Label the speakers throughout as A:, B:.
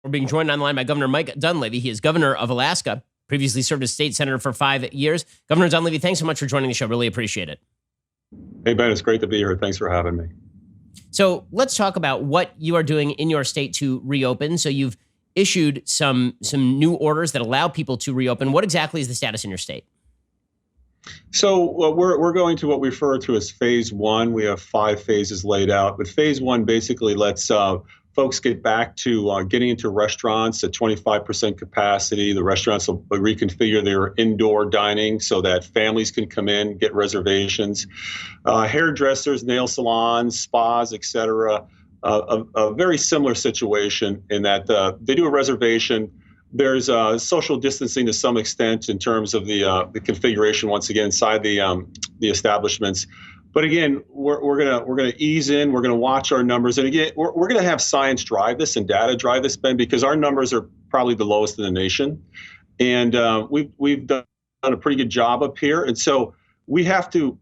A: We're being joined online by Governor Mike Dunleavy. He is governor of Alaska, previously served as state senator for 5 years. Governor Dunleavy, thanks so much for joining the show. Really appreciate it.
B: Hey, Ben, it's great to be here. Thanks for having me.
A: So let's talk about what you are doing in your state to reopen. So you've issued some new orders that allow people to reopen. What exactly is the status in your state?
B: So we're going to what we refer to as phase one. We have 5 phases laid out, but phase one basically lets folks get back to getting into restaurants at 25% capacity. The restaurants will reconfigure their indoor dining so that families can come in, get reservations. Hairdressers, nail salons, spas, etc. A very similar situation in that they do a reservation. There's social distancing to some extent in terms of the configuration once again inside the establishments. But again, we're gonna ease in. We're gonna watch our numbers, and again, we're gonna have science drive this and data drive this, Ben, because our numbers are probably the lowest in the nation, and we've done a pretty good job up here. And so we have to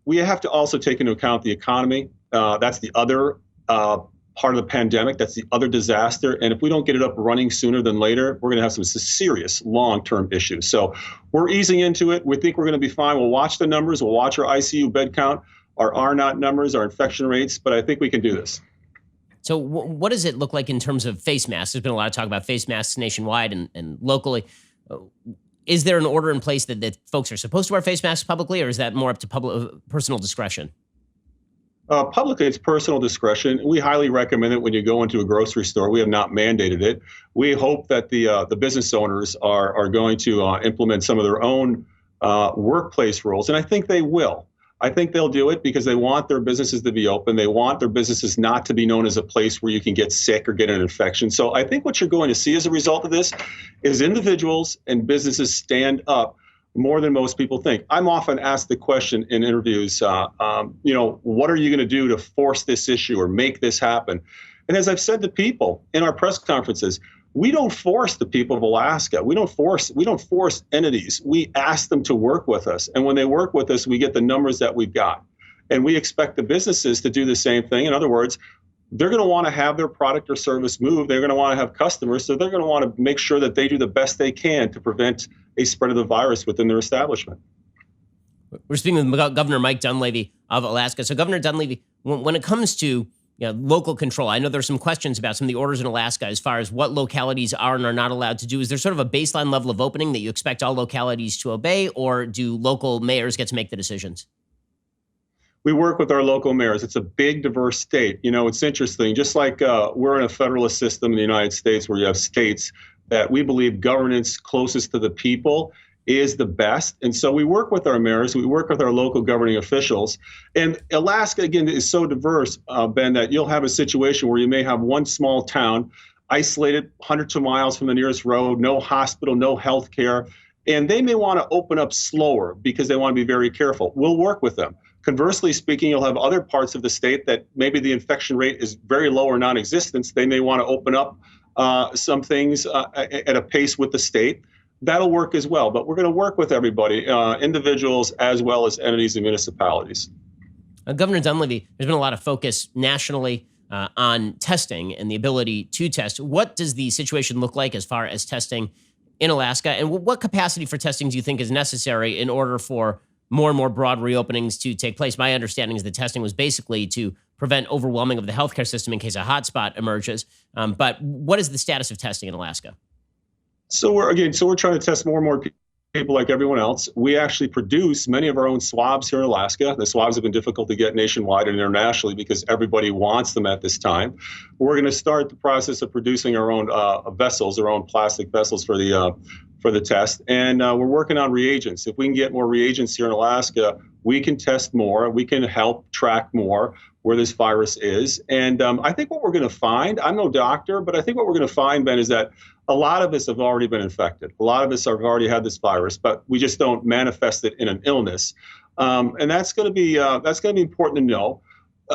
B: also take into account the economy. That's the other part of the pandemic. That's the other disaster. And if we don't get it up running sooner than later, we're going to have some serious long-term issues. So we're easing into it. We think we're going to be fine. We'll watch the numbers. We'll watch our ICU bed count, our R-naught numbers, our infection rates, but I think we can do this.
A: So what does it look like in terms of face masks? There's been a lot of talk about face masks nationwide and locally. Is there an order in place that folks are supposed to wear face masks publicly, or is that more up to personal discretion?
B: Publicly, it's personal discretion. We highly recommend it when you go into a grocery store. We have not mandated it. We hope that the business owners are going to implement some of their own workplace rules, and I think they will. I think they'll do it because they want their businesses to be open. They want their businesses not to be known as a place where you can get sick or get an infection. So I think what you're going to see as a result of this is individuals and businesses stand up more than most people think. I'm often asked the question in interviews, what are you going to do to force this issue or make this happen? And as I've said to people in our press conferences, we don't force the people of Alaska. We don't force entities. We ask them to work with us. And when they work with us, we get the numbers that we've got. And we expect the businesses to do the same thing. In other words, they're going to want to have their product or service move. They're going to want to have customers. So they're going to want to make sure that they do the best they can to prevent a spread of the virus within their establishment.
A: We're speaking with Governor Mike Dunleavy of Alaska. So Governor Dunleavy, when it comes to local control, I know there's some questions about some of the orders in Alaska as far as what localities are and are not allowed to do. Is there sort of a baseline level of opening that you expect all localities to obey, or do local mayors get to make the decisions?
B: We work with our local mayors. It's a big, diverse state. It's interesting. Just like we're in a federalist system in the United States where you have states that we believe governance closest to the people is the best. And so we work with our mayors. We work with our local governing officials. And Alaska, again, is so diverse, Ben, that you'll have a situation where you may have one small town isolated hundreds of miles from the nearest road, no hospital, no health care. And they may want to open up slower because they want to be very careful. We'll work with them. Conversely speaking, you'll have other parts of the state that maybe the infection rate is very low or non-existent. They may want to open up some things at a pace with the state. That'll work as well. But we're going to work with everybody, individuals as well as entities and municipalities.
A: Governor Dunleavy, there's been a lot of focus nationally on testing and the ability to test. What does the situation look like as far as testing in Alaska? And what capacity for testing do you think is necessary in order for more and more broad reopenings to take place? My understanding is the testing was basically to prevent overwhelming of the healthcare system in case a hotspot emerges. But what is the status of testing in Alaska?
B: So we're trying to test more and more people like everyone else. We actually produce many of our own swabs here in Alaska. The swabs have been difficult to get nationwide and internationally because everybody wants them at this time. We're going to start the process of producing our own vessels, our own plastic vessels for the test. And we're working on reagents. If we can get more reagents here in Alaska, we can test more. We can help track more where this virus is. And I think what we're going to find, I'm no doctor, but I think what we're going to find, Ben, is that a lot of us have already been infected. A lot of us have already had this virus, but we just don't manifest it in an illness. And that's going to be important to know.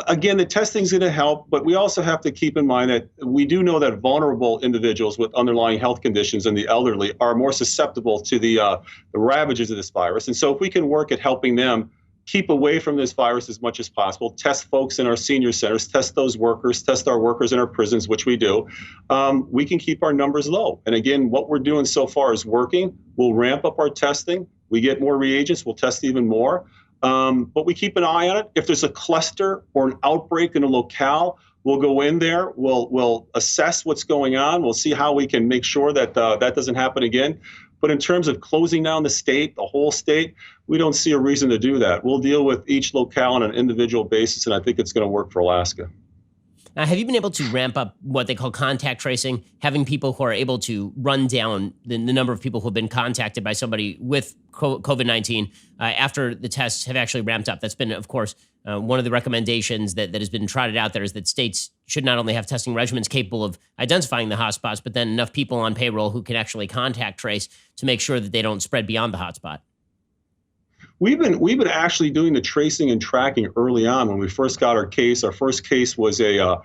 B: Again, the testing is going to help, but we also have to keep in mind that we do know that vulnerable individuals with underlying health conditions and the elderly are more susceptible to the ravages of this virus. And so if we can work at helping them keep away from this virus as much as possible, test folks in our senior centers, test those workers, test our workers in our prisons, which we do, we can keep our numbers low. And again, what we're doing so far is working. We'll ramp up our testing. We get more reagents. We'll test even more. But we keep an eye on it. If there's a cluster or an outbreak in a locale, we'll go in there. We'll assess what's going on. We'll see how we can make sure that that doesn't happen again. But in terms of closing down the state, the whole state, we don't see a reason to do that. We'll deal with each locale on an individual basis, and I think it's going to work for Alaska.
A: Now, have you been able to ramp up what they call contact tracing, having people who are able to run down the number of people who have been contacted by somebody with COVID-19 after the tests have actually ramped up? That's been, of course, one of the recommendations that has been trotted out there is that states should not only have testing regimens capable of identifying the hotspots, but then enough people on payroll who can actually contact trace to make sure that they don't spread beyond the hotspot.
B: We've been actually doing the tracing and tracking early on. When we first got our case, our first case was a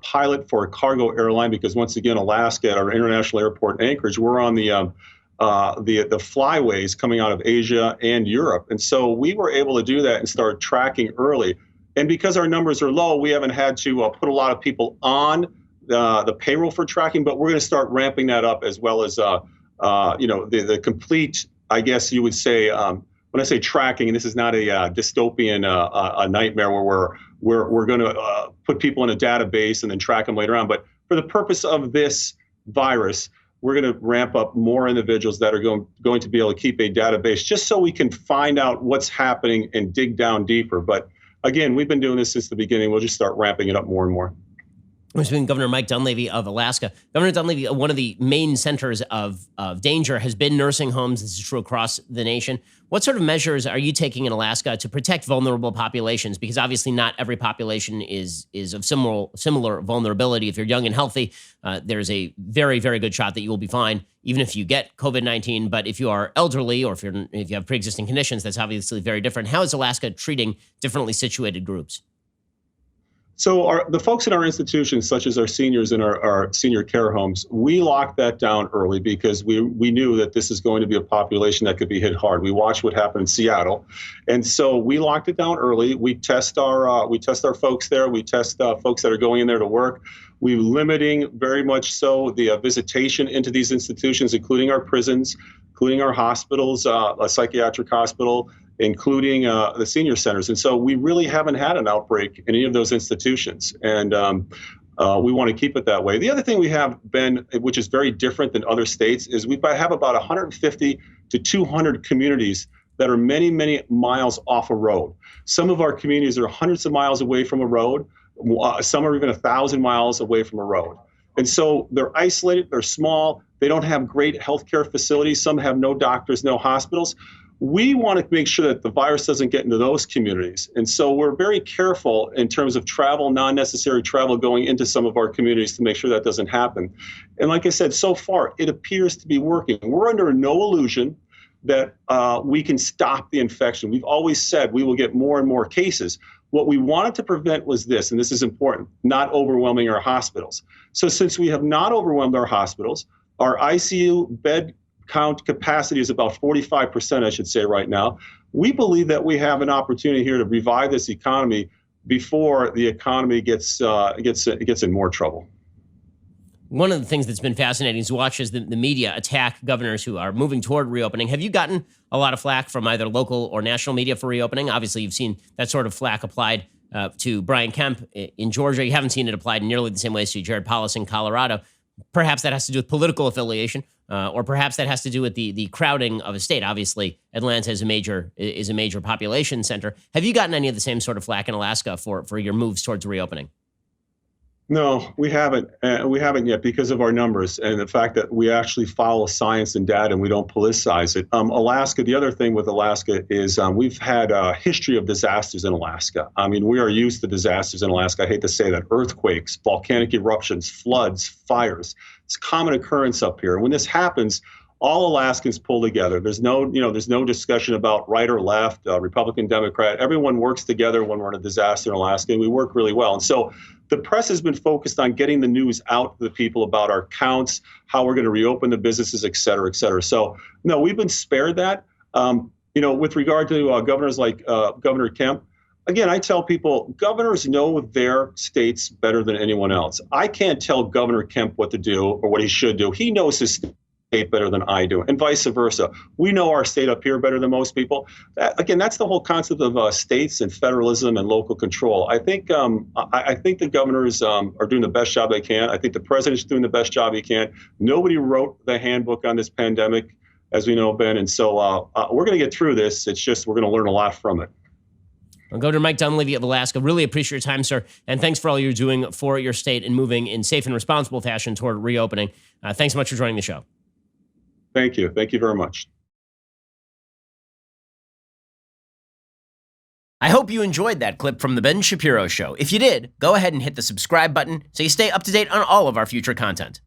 B: pilot for a cargo airline, because once again, Alaska at our international airport in Anchorage, we're on the flyways coming out of Asia and Europe. And so we were able to do that and start tracking early. And because our numbers are low, we haven't had to put a lot of people on the payroll for tracking, but we're going to start ramping that up, as well as the complete, I guess you would say, when I say tracking, and this is not a dystopian a nightmare where we're going to put people in a database and then track them later on. But for the purpose of this virus, we're going to ramp up more individuals that are going to be able to keep a database, just so we can find out what's happening and dig down deeper. But again, we've been doing this since the beginning. We'll just start ramping it up more and more.
A: It's been Governor Mike Dunleavy of Alaska. Governor Dunleavy, one of the main centers of danger has been nursing homes. This is true across the nation. What sort of measures are you taking in Alaska to protect vulnerable populations? Because obviously not every population is of similar vulnerability. If you're young and healthy, there's a very, very good shot that you will be fine, even if you get COVID-19. But if you are elderly or if you have pre-existing conditions, that's obviously very different. How is Alaska treating differently situated groups?
B: So the folks in our institutions, such as our seniors in our senior care homes, we locked that down early because we knew that this is going to be a population that could be hit hard. We watched what happened in Seattle, and so we locked it down early. We test our folks there. We test folks that are going in there to work. We're limiting very much so the visitation into these institutions, including our prisons, including our hospitals, a psychiatric hospital, including the senior centers. And so we really haven't had an outbreak in any of those institutions. And we want to keep it that way. The other thing we have, Ben, which is very different than other states, is we have about 150 to 200 communities that are many, many miles off a road. Some of our communities are hundreds of miles away from a road. Some are even 1,000 miles away from a road. And so they're isolated, they're small, they don't have great healthcare facilities. Some have no doctors, no hospitals. We want to make sure that the virus doesn't get into those communities. And so we're very careful in terms of travel, non-necessary travel going into some of our communities to make sure that doesn't happen. And like I said, so far, it appears to be working. We're under no illusion that we can stop the infection. We've always said we will get more and more cases. What we wanted to prevent was this, and this is important, not overwhelming our hospitals. So since we have not overwhelmed our hospitals, our ICU bed count capacity is about 45%, I should say, right now. We believe that we have an opportunity here to revive this economy before the economy gets in more trouble.
A: One of the things that's been fascinating is to watch as the media attack governors who are moving toward reopening. Have you gotten a lot of flack from either local or national media for reopening? Obviously, you've seen that sort of flack applied to Brian Kemp in Georgia. You haven't seen it applied in nearly the same ways to Jared Polis in Colorado. Perhaps that has to do with political affiliation, or perhaps that has to do with the crowding of a state. Obviously, Atlanta is a major population center. Have you gotten any of the same sort of flack in Alaska for your moves towards reopening?
B: No, we haven't. We haven't yet because of our numbers and the fact that we actually follow science and data and we don't politicize it. Alaska, the other thing with Alaska is we've had a history of disasters in Alaska. I mean, we are used to disasters in Alaska. I hate to say that. Earthquakes, volcanic eruptions, floods, fires. It's a common occurrence up here. And when this happens, all Alaskans pull together. There's no discussion about right or left, Republican, Democrat. Everyone works together when we're in a disaster in Alaska, and we work really well. And so the press has been focused on getting the news out to the people about our counts, how we're going to reopen the businesses, et cetera, et cetera. So, no, we've been spared that. with regard to governors like Governor Kemp, again, I tell people governors know their states better than anyone else. I can't tell Governor Kemp what to do or what he should do. He knows his state better than I do, and vice versa. We know our state up here better than most people. Again, that's the whole concept of states and federalism and local control. I think the governors are doing the best job they can. I think the president's doing the best job he can. Nobody wrote the handbook on this pandemic, as we know, Ben, and so we're going to get through this. It's just we're going to learn a lot from it.
A: Well, Governor Mike Dunleavy of Alaska, really appreciate your time, sir, and thanks for all you're doing for your state and moving in safe and responsible fashion toward reopening. Thanks so much for joining the show.
B: Thank you. Thank you very much.
A: I hope you enjoyed that clip from The Ben Shapiro Show. If you did, go ahead and hit the subscribe button so you stay up to date on all of our future content.